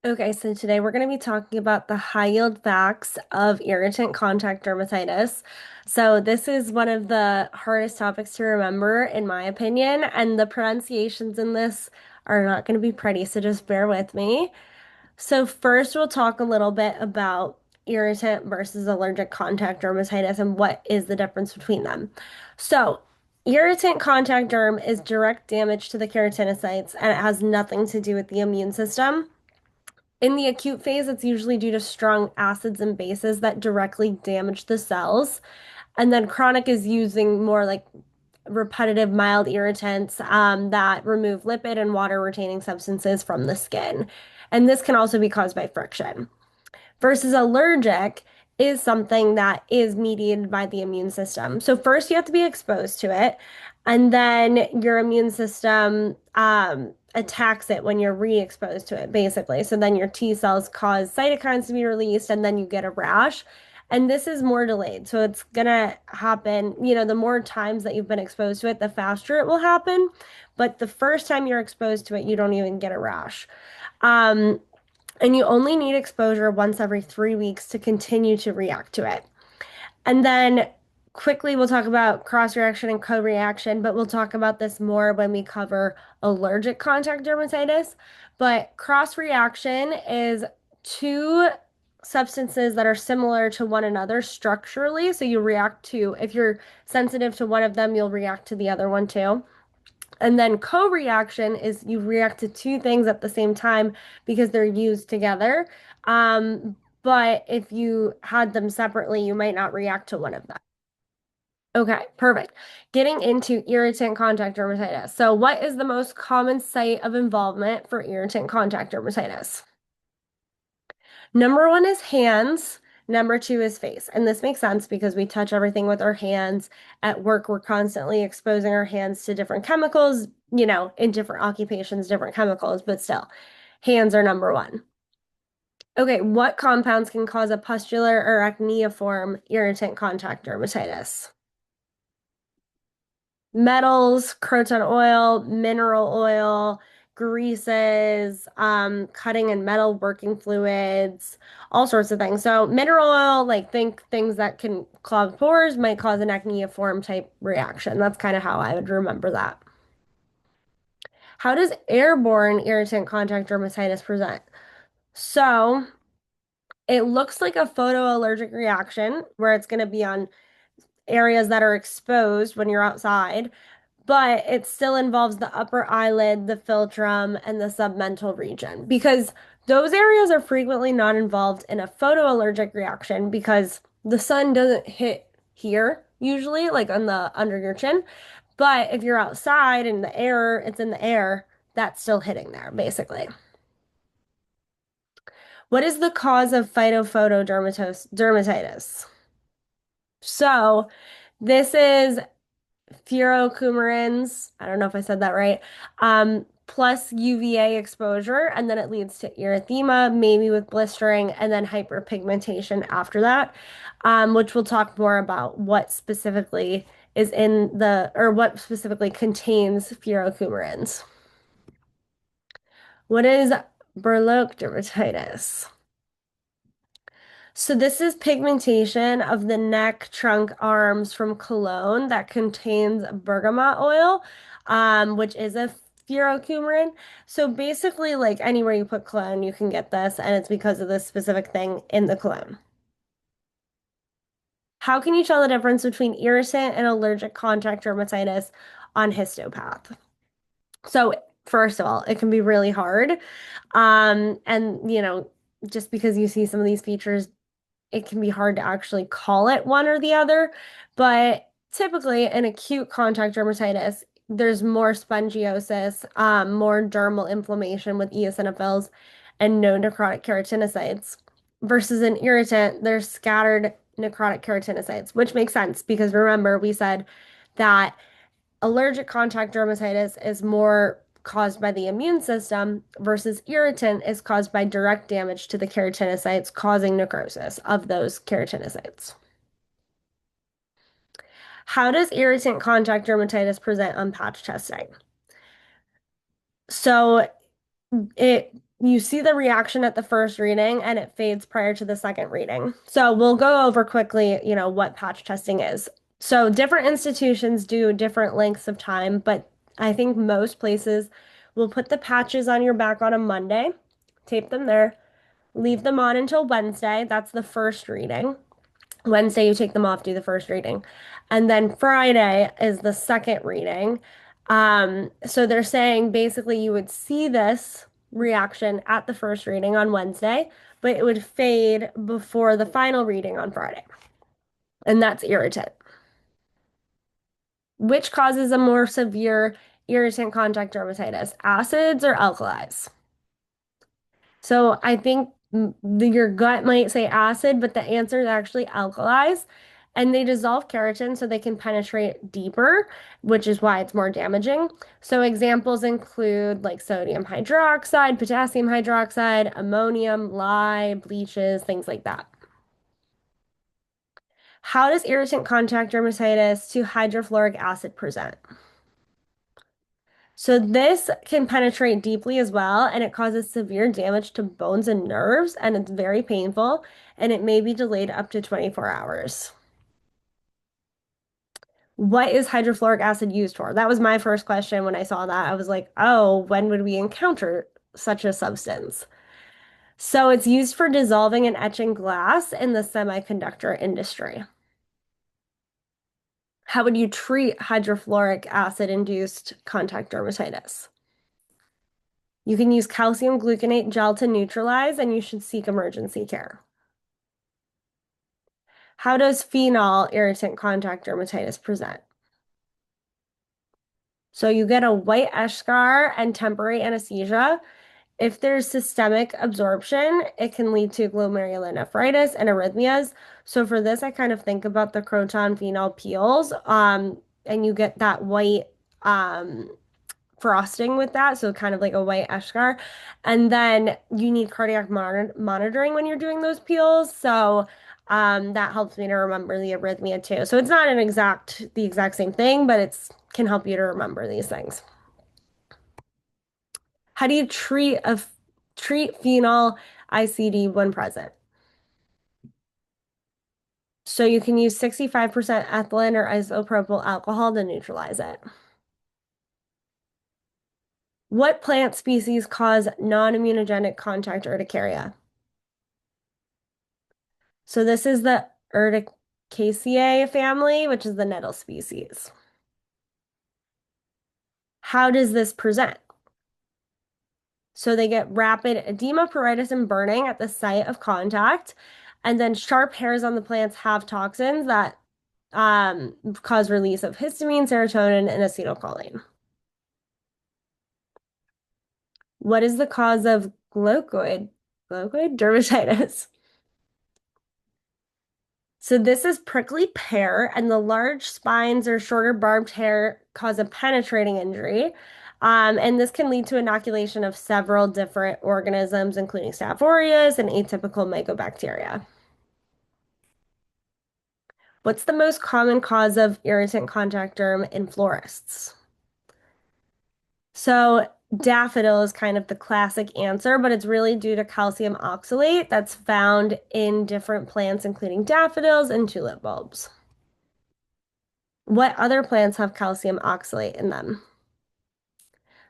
Okay, so today we're going to be talking about the high yield facts of irritant contact dermatitis. So, this is one of the hardest topics to remember, in my opinion, and the pronunciations in this are not going to be pretty, so just bear with me. So, first, we'll talk a little bit about irritant versus allergic contact dermatitis and what is the difference between them. So, irritant contact derm is direct damage to the keratinocytes and it has nothing to do with the immune system. In the acute phase, it's usually due to strong acids and bases that directly damage the cells. And then chronic is using more like repetitive mild irritants that remove lipid and water retaining substances from the skin. And this can also be caused by friction versus allergic is something that is mediated by the immune system. So first you have to be exposed to it, and then your immune system attacks it when you're re-exposed to it, basically. So then your T cells cause cytokines to be released, and then you get a rash. And this is more delayed. So it's gonna happen, the more times that you've been exposed to it, the faster it will happen. But the first time you're exposed to it, you don't even get a rash. Um, and you only need exposure once every 3 weeks to continue to react to it. And then quickly, we'll talk about cross reaction and co reaction, but we'll talk about this more when we cover allergic contact dermatitis. But cross reaction is two substances that are similar to one another structurally. So you react to, if you're sensitive to one of them, you'll react to the other one too. And then co-reaction is you react to two things at the same time because they're used together. But if you had them separately, you might not react to one of them. Okay, perfect. Getting into irritant contact dermatitis. So, what is the most common site of involvement for irritant contact dermatitis? Number one is hands. Number two is face. And this makes sense because we touch everything with our hands. At work, we're constantly exposing our hands to different chemicals, in different occupations, different chemicals, but still, hands are number one. Okay, what compounds can cause a pustular or acneiform irritant contact dermatitis? Metals, croton oil, mineral oil, greases, cutting and metal working fluids, all sorts of things. So mineral oil, like think things that can clog pores, might cause an acneiform type reaction. That's kind of how I would remember that. How does airborne irritant contact dermatitis present? So it looks like a photoallergic reaction where it's going to be on areas that are exposed when you're outside, but it still involves the upper eyelid, the philtrum, and the submental region because those areas are frequently not involved in a photoallergic reaction because the sun doesn't hit here usually, like on the under your chin. But if you're outside and the air, it's in the air, that's still hitting there, basically. What is the cause of dermatitis? So, this is furocoumarins, I don't know if I said that right, plus UVA exposure, and then it leads to erythema, maybe with blistering, and then hyperpigmentation after that, which we'll talk more about what specifically is in or what specifically contains furocoumarins. What is Burloak dermatitis? So this is pigmentation of the neck, trunk, arms from cologne that contains bergamot oil, which is a furocoumarin. So basically, like anywhere you put cologne, you can get this, and it's because of this specific thing in the cologne. How can you tell the difference between irritant and allergic contact dermatitis on histopath? So first of all, it can be really hard. And just because you see some of these features it can be hard to actually call it one or the other. But typically, in acute contact dermatitis, there's more spongiosis, more dermal inflammation with eosinophils, and no necrotic keratinocytes. Versus an irritant, there's scattered necrotic keratinocytes, which makes sense because remember, we said that allergic contact dermatitis is more caused by the immune system versus irritant is caused by direct damage to the keratinocytes, causing necrosis of those keratinocytes. How does irritant contact dermatitis present on patch testing? So it You see the reaction at the first reading and it fades prior to the second reading. So we'll go over quickly, what patch testing is. So different institutions do different lengths of time, but I think most places will put the patches on your back on a Monday, tape them there, leave them on until Wednesday. That's the first reading. Wednesday, you take them off, do the first reading. And then Friday is the second reading. So they're saying basically you would see this reaction at the first reading on Wednesday, but it would fade before the final reading on Friday. And that's irritant. Which causes a more severe irritant contact dermatitis, acids or alkalis? So I think your gut might say acid, but the answer is actually alkalis. And they dissolve keratin so they can penetrate deeper, which is why it's more damaging. So examples include like sodium hydroxide, potassium hydroxide, ammonium, lye, bleaches, things like that. How does irritant contact dermatitis to hydrofluoric acid present? So this can penetrate deeply as well, and it causes severe damage to bones and nerves, and it's very painful, and it may be delayed up to 24 hours. What is hydrofluoric acid used for? That was my first question when I saw that. I was like, oh, when would we encounter such a substance? So it's used for dissolving and etching glass in the semiconductor industry. How would you treat hydrofluoric acid-induced contact dermatitis? You can use calcium gluconate gel to neutralize, and you should seek emergency care. How does phenol irritant contact dermatitis present? So you get a white eschar and temporary anesthesia. If there's systemic absorption, it can lead to glomerulonephritis and arrhythmias. So for this, I kind of think about the croton phenol peels, and you get that white frosting with that, so kind of like a white eschar. And then you need cardiac monitoring when you're doing those peels. So that helps me to remember the arrhythmia too. So it's not the exact same thing, but it's can help you to remember these things. How do you treat phenol ICD when present? So you can use 65% ethylene or isopropyl alcohol to neutralize it. What plant species cause non-immunogenic contact urticaria? So this is the Urticaceae family, which is the nettle species. How does this present? So they get rapid edema, pruritus, and burning at the site of contact. And then sharp hairs on the plants have toxins that cause release of histamine, serotonin, and acetylcholine. What is the cause of glaucoid dermatitis? So this is prickly pear, and the large spines or shorter barbed hair cause a penetrating injury. And this can lead to inoculation of several different organisms, including Staph aureus and atypical mycobacteria. What's the most common cause of irritant contact derm in florists? So daffodil is kind of the classic answer, but it's really due to calcium oxalate that's found in different plants, including daffodils and tulip bulbs. What other plants have calcium oxalate in them?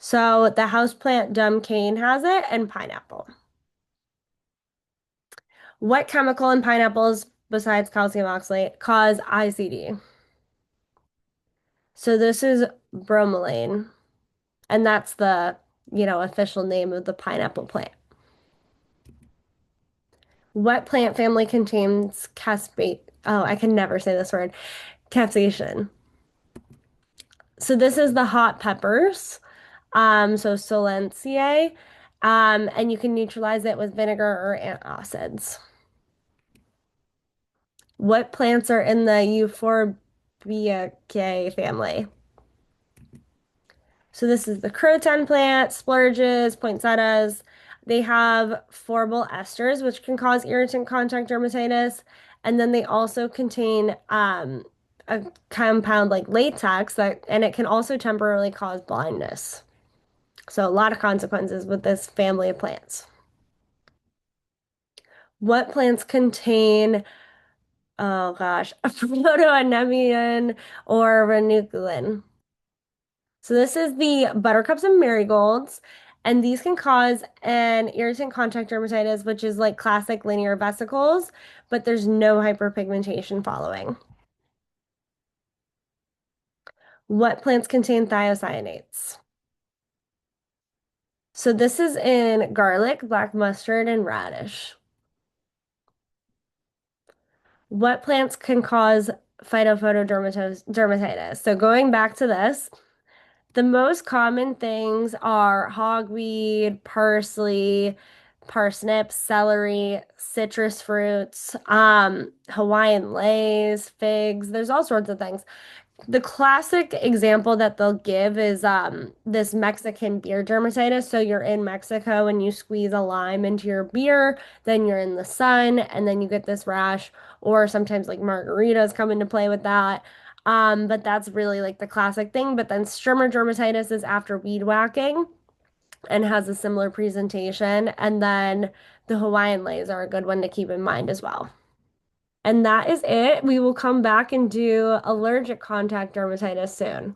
So the houseplant dumb cane has it, and pineapple. What chemical in pineapples besides calcium oxalate cause ICD? So this is bromelain, and that's the, official name of the pineapple plant. What plant family contains caspate? Oh, I can never say this word. Capsaicin. So this is the hot peppers. So Solanaceae. And you can neutralize it with vinegar or antacids. What plants are in the Euphorbiaceae family? So this is the croton plant, splurges, poinsettias. They have formyl esters, which can cause irritant contact dermatitis. And then they also contain a compound like latex and it can also temporarily cause blindness. So a lot of consequences with this family of plants. What plants contain, oh gosh, a photoanemon or ranunculin? So this is the buttercups and marigolds, and these can cause an irritant contact dermatitis, which is like classic linear vesicles, but there's no hyperpigmentation following. What plants contain thiocyanates? So this is in garlic, black mustard, and radish. What plants can cause phytophotodermatitis? So going back to this, the most common things are hogweed, parsley, parsnips, celery, citrus fruits, Hawaiian lays, figs. There's all sorts of things. The classic example that they'll give is this Mexican beer dermatitis. So you're in Mexico and you squeeze a lime into your beer, then you're in the sun, and then you get this rash. Or sometimes like margaritas come into play with that. But that's really like the classic thing. But then strimmer dermatitis is after weed whacking and has a similar presentation. And then the Hawaiian lays are a good one to keep in mind as well. And that is it. We will come back and do allergic contact dermatitis soon.